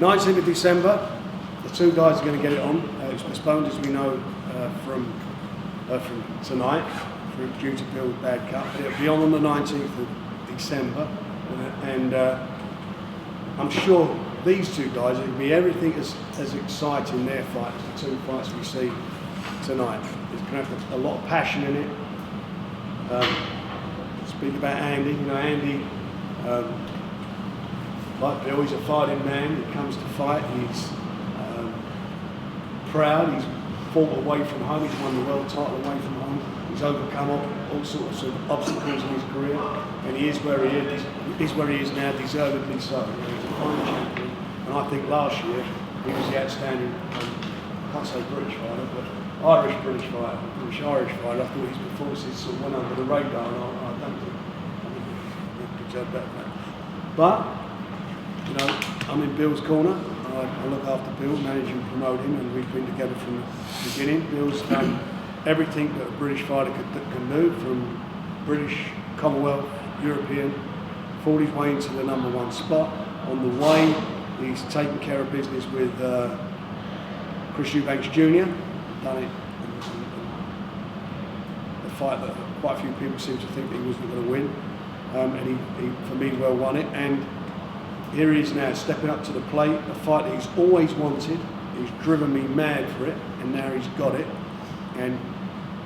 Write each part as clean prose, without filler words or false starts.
19th of December, the two guys are going to get it on. It's postponed, as we know, from tonight, due to Bill's bad cut. It'll be on the 19th of December, and I'm sure these two guys are going to be everything as exciting their fight as the two fights we see tonight. It's going to have a lot of passion in it. Speak about Andy. You know, Andy, like Bill, he's a fighting man. He comes to fight. He's proud. He's fought away from home. He's won the world title away from home. He's overcome all sorts of obstacles in his career, and he is where he is. He's where he is now, deservedly so. You know, he's a fine champion, and I think last year he was the outstanding. I can't say British fighter, but Irish-British fighter, British-Irish fighter. I thought his performances sort of went under the radar, and I don't think he deserved better than that. But, you know, I'm in Bill's corner. I look after Bill, manage and promote him, and we've been together from the beginning. Bill's done everything that a British fighter can do, from British, Commonwealth, European, fought his way into the #1 spot. On the way, he's taken care of business with Chris Eubanks Jr., done it in a fight that quite a few people seem to think that he wasn't going to win, and he, for me, well won it. And here he is now, stepping up to the plate, a fight that he's always wanted. He's driven me mad for it, and now he's got it. And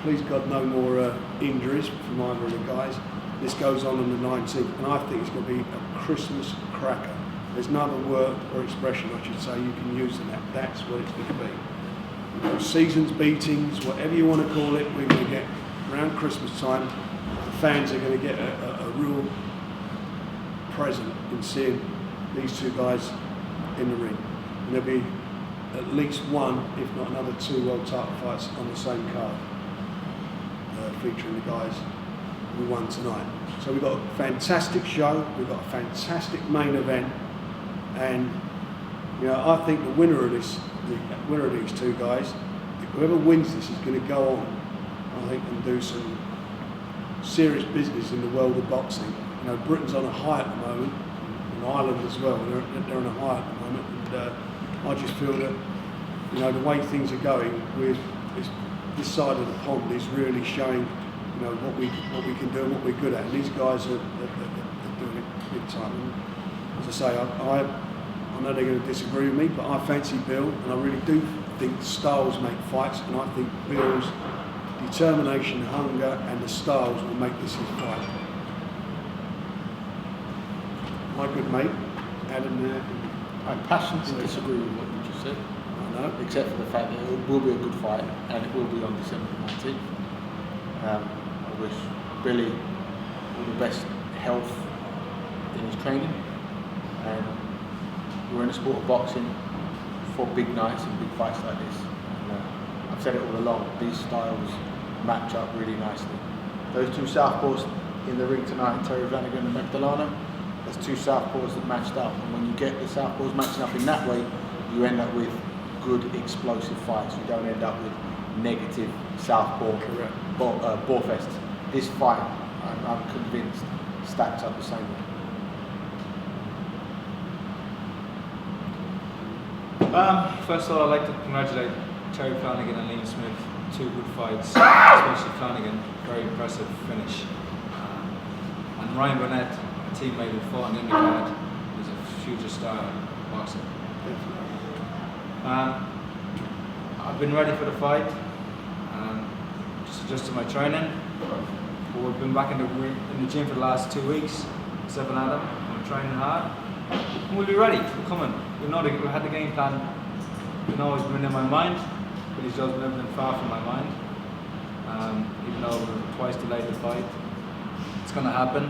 please God, no more injuries from either of the guys. This goes on the 19th, and I think it's going to be a Christmas cracker. There's no other word or expression, I should say, you can use in that. That's what it's going to be. You know, seasons, beatings, whatever you want to call it, we're going to get around Christmas time. The fans are going to get a real present in seeing these two guys in the ring. And there'll be at least one, if not another two world title fights on the same card, featuring the guys who won tonight. So we've got a fantastic show, we've got a fantastic main event, and you know, I think the winner of these two guys, whoever wins this is going to go on, I think, and do some serious business in the world of boxing. You know, Britain's on a high at the moment, and Ireland as well. They're on a high at the moment, and I just feel that, you know, the way things are going with this side of the pond is really showing, you know, what we can do and what we're good at. And these guys are doing it big time. And as I say, I know they're going to disagree with me, but I fancy Bill, and I really do think styles make fights, and I think Bill's determination, hunger, and the styles will make this his fight. My good mate, Adam there. I passionately disagree with what you just said. I know. Except for the fact that it will be a good fight, and it will be on December 19th. I wish Billy all the best health in his training, and we're in the sport of boxing for big nights and big fights like this. And, I've said it all along, these styles match up really nicely. Those two southpaws in the ring tonight, Terry Flanagan and Magdalena, there's two southpaws that matched up, and when you get the southpaws matching up in that way, you end up with good explosive fights. You don't end up with negative southpaw ball fest. This fight, I'm convinced, stacks up the same way. First of all, I'd like to congratulate Terry Flanagan and Liam Smith. Two good fights, especially Flanagan, very impressive finish. And Ryan Burnett, a teammate who fought in IndyCar, is a future star boxer. I've been ready for the fight, just adjusted my training. We've been back in the gym for the last 2 weeks, except for Adam. We're training hard. And we'll be ready. We're coming. We had the game plan. It's always been in my mind, but it's just never been far from my mind. Even though we're twice delayed the fight, it's going to happen.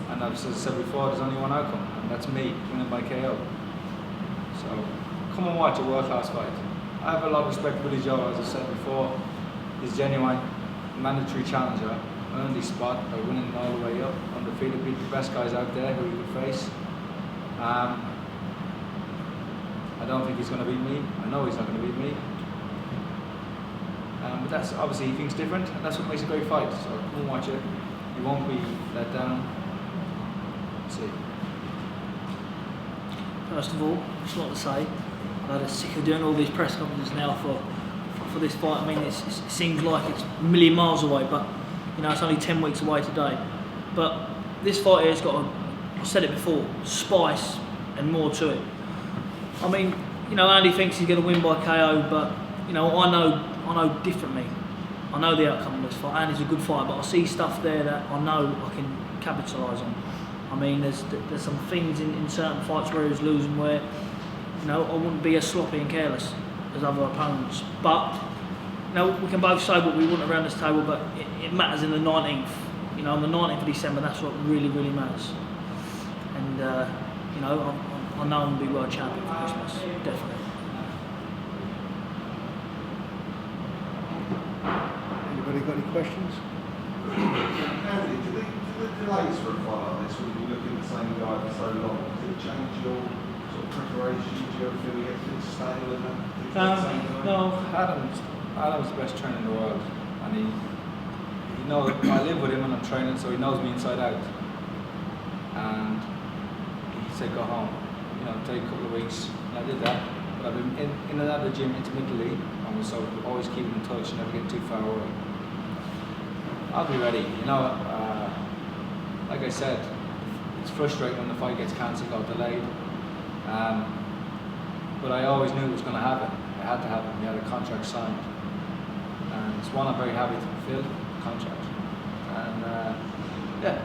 And as I said before, there's only one outcome, and that's me winning by KO. So come and watch a world-class fight. I have a lot of respect for Billy Joe, as I said before. He's genuine, mandatory challenger, earned his spot by winning all the way up, undefeated, beat the best guys out there who he could face. I don't think he's going to beat me. I know he's not going to beat me. But that's obviously, he thinks different, and that's what makes a great fight. So come and watch it. You won't be let down. See. first of all. It's not to say. I'm sick of doing all these press conferences now for this fight. I mean, it seems like it's a million miles away, but you know, it's only 10 weeks away today. But this fight here has got, I've said it before, spice and more to it. I mean, you know, Andy thinks he's going to win by KO, but you know, I know differently. I know the outcome of this fight. Andy's a good fighter, but I see stuff there that I know I can capitalise on. I mean, there's some things in certain fights where he was losing where, you know, I wouldn't be as sloppy and careless as other opponents. But you know, we can both say what we want around this table, but it matters in the 19th. You know, on the 19th of December, that's what really, really matters. And you know, I know I'm going to be world champion for Christmas, definitely. Anybody got any questions? Andy, do the delays for a fight like this, when you look at the same guy for so long, does it change your sort of preparation? Do you ever feel you get things stale and that? No, Adam's the best trainer in the world, and he knows. I live with him and I'm training, so he knows me inside out. And he said, "Go home, you know, take a couple of weeks." And I did that, but I've been in and out of the gym intermittently, and we're so always keeping in touch and never get too far away. I'll be ready, you know. Like I said, it's frustrating when the fight gets cancelled or delayed. But I always knew it was going to happen. It had to happen. We had a contract signed, and it's one I'm very happy to fulfill, the contract. And yeah,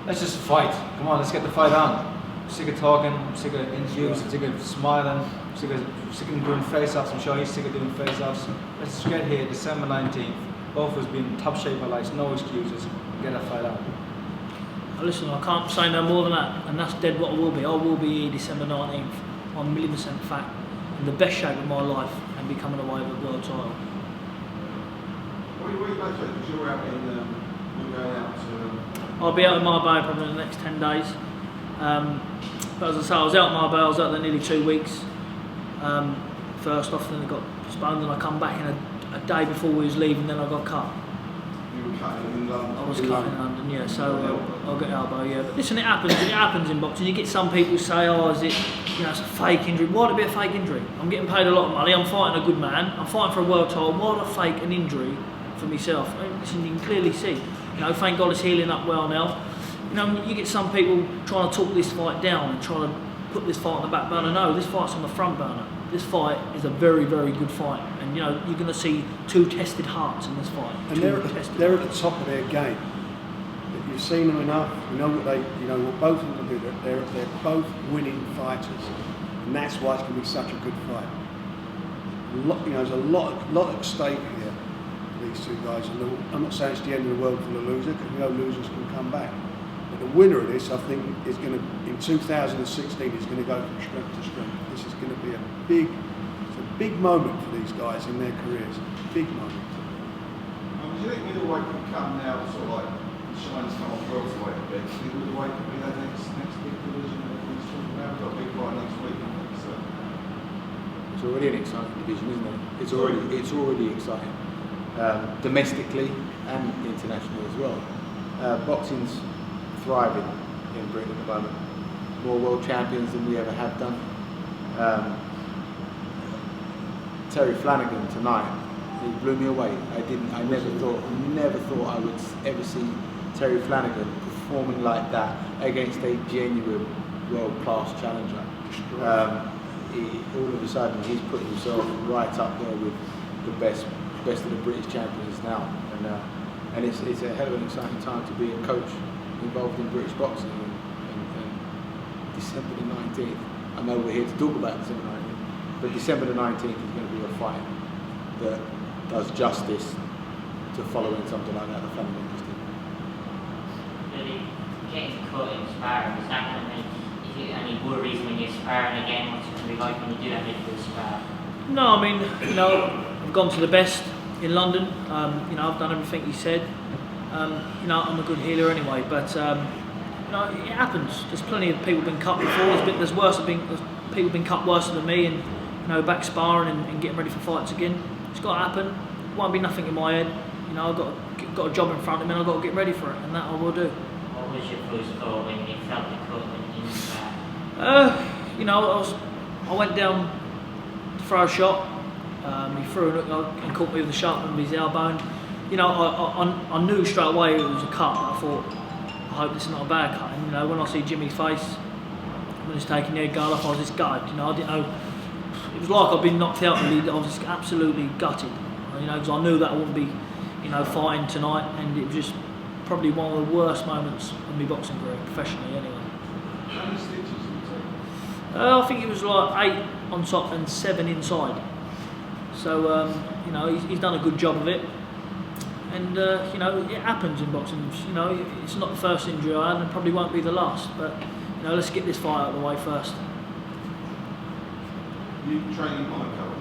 let's just fight. Come on, let's get the fight on. I'm sick of talking. I'm sick of interviews. I'm sick of smiling. I'm sick of doing face-offs. I'm sure he's sick of doing face-offs. Let's just get here, December 19th. Both of us being in top shape of our lives, no excuses. Get that fight out. Listen, I can't say no more than that, and that's dead what I will be. I will be here December 19th, I'm 1,000,000% fact, in the best shape of my life and becoming away with a world title. What are you going to do? Because you're out you're going out to... I'll be out in Marbella probably in the next 10 days. But as I say, I was out in Marbella, I was out there nearly 2 weeks. First off, then it got postponed, and I come back in a day before we was leaving, then I got cut. You were cutting in London? I was cut in London, yeah, so I'll get elbow, yeah. But listen, it happens in boxing. You get some people say, oh, is it, you know, it's a fake injury. Why'd it be a fake injury? I'm getting paid a lot of money, I'm fighting a good man, I'm fighting for a world title. Why'd I fake an injury for myself? I mean, listen, you can clearly see, you know, thank God it's healing up well now. You know, you get some people trying to talk this fight down and trying to put this fight on the back burner. No, this fight's on the front burner. This fight is a very, very good fight, and you know you're going to see two tested hearts in this fight. And they're at the top of their game. You've seen them enough. You know what both of them do. They're both winning fighters, and that's why it's going to be such a good fight. There's a lot at stake here for these two guys. And I'm not saying it's the end of the world for the loser, because we know losers can come back. But the winner of this, I think, is going to, in 2016, is going to go from strength to strength. This is going to be a big moment for these guys in their careers. Big moment. Do you think middleweight could come now, sort of like the shine's come off welterweight a bit? Do you think middleweight could be that next big division that everyone's talking about? We've got a big fight next week, I think, so. It's already an exciting division, isn't it? It's already exciting, domestically and internationally as well. Boxing's thriving in Britain at the moment. More world champions than we ever have done. Terry Flanagan tonight, he blew me away. I never thought I would ever see Terry Flanagan performing like that against a genuine world-class challenger. All of a sudden, he's put himself right up there with the best of the British champions now, and it's a hell of an exciting time to be a coach involved in British boxing. And December the 19th, I know we're here to talk about December 19th, but December the 19th is going to be a fight that does justice to following something like that, the Flanagan just did. Really, getting cut in sparring, is that going to make you any worries when you're sparring again? What's it going to be like when you do that midfield spar? No, I mean, you know, I've gone to the best in London. You know, I've done everything he said. You know, I'm a good healer anyway, but you know, it happens. There's plenty of people been cut before. There's people been cut worse than me, and you know, back sparring and getting ready for fights again. It's got to happen. It won't be nothing in my head. You know, I've got a job in front of me, and I've got to get ready for it, and that I will do. What was your first thought when you felt the cut when you didn't spar? you know, I went down to throw a shot. He threw it and caught me with the sharp of his elbow. And, you know, I knew straight away it was a cut. I thought, I hope this is not a bad cut. And, you know, when I see Jimmy's face when he's taking the head guard off, I was just gutted. You know, I didn't know. It was like I'd been knocked out. Really. I was just absolutely gutted. You know, because I knew that I wouldn't be, you know, fighting tonight, and it was just probably one of the worst moments of my boxing career, professionally anyway. How many stitches did you take? I think it was like 8 on top and 7 inside. So, you know, he's done a good job of it. And, you know, it happens in boxing. You know, it's not the first injury I had and probably won't be the last. But, you know, let's get this fight out of the way first. You training on a cover?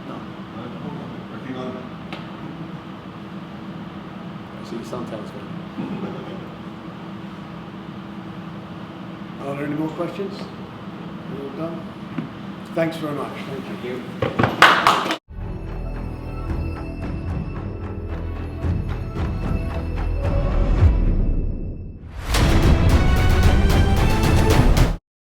No. No? Working on it? I see you sometimes. Are there any more questions? We're all done. Thanks very much. Thank you. Thank you.